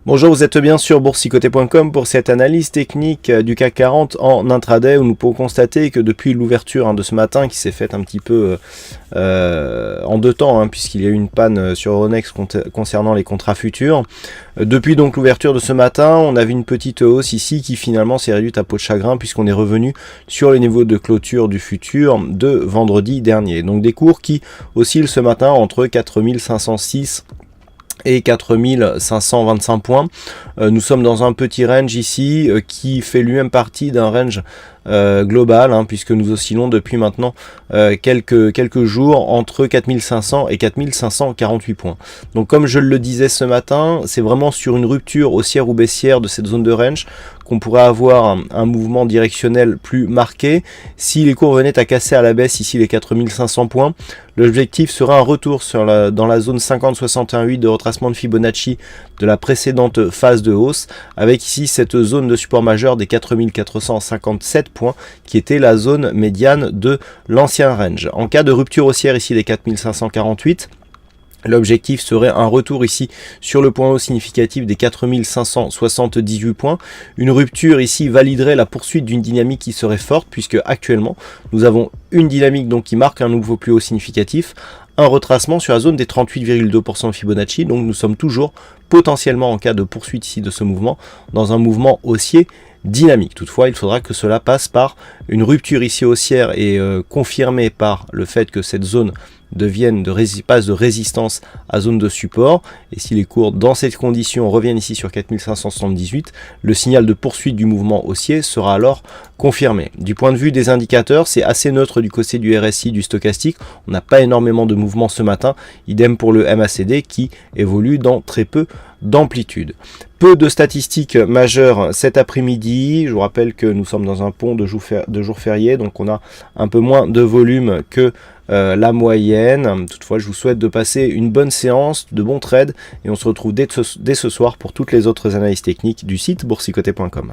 Bonjour, vous êtes bien sur boursicoté.com pour cette analyse technique du CAC 40 en intraday où nous pouvons constater que depuis l'ouverture de ce matin qui s'est faite un petit peu en deux temps puisqu'il y a eu une panne sur Euronext concernant les contrats futurs. Depuis donc l'ouverture de ce matin, on a vu une petite hausse ici qui finalement s'est réduite à peau de chagrin puisqu'on est revenu sur le niveau de clôture du futur de vendredi dernier. Donc des cours qui oscillent ce matin entre 4506 et 4525 points. Nous sommes dans un petit range ici qui fait lui-même partie d'un range global, puisque nous oscillons depuis maintenant quelques jours entre 4500 et 4548 points. Donc comme je le disais ce matin, c'est vraiment sur une rupture haussière ou baissière de cette zone de range qu'on pourrait avoir un mouvement directionnel plus marqué. Si les cours venaient à casser à la baisse ici les 4500 points, l'objectif sera un retour dans la zone 50-61,8 de retracement de Fibonacci de la précédente phase de hausse, avec ici cette zone de support majeur des 4457 points qui était la zone médiane de l'ancien range. En cas de rupture haussière ici des 4548, l'objectif serait un retour ici sur le point haut significatif des 4578 points. Une rupture ici validerait la poursuite d'une dynamique qui serait forte puisque actuellement nous avons une dynamique donc qui marque un nouveau plus haut significatif, un retracement sur la zone des 38,2% de Fibonacci. Donc nous sommes toujours potentiellement en cas de poursuite ici de ce mouvement dans un mouvement haussier dynamique. Toutefois, il faudra que cela passe par une rupture ici haussière et confirmée par le fait que cette zone passe de résistance à zone de support. Et si les cours dans cette condition reviennent ici sur 4578, le signal de poursuite du mouvement haussier sera alors confirmé. Du point de vue des indicateurs, c'est assez neutre du côté du RSI, du stochastique. On n'a pas énormément de mouvements ce matin. Idem pour le MACD qui évolue dans très peu d'amplitude. Peu de statistiques majeures cet après-midi. Je vous rappelle que nous sommes dans un pont de jours fériés, donc on a un peu moins de volume que la moyenne. Toutefois, je vous souhaite de passer une bonne séance, de bons trades, et on se retrouve dès ce soir pour toutes les autres analyses techniques du site boursicoté.com.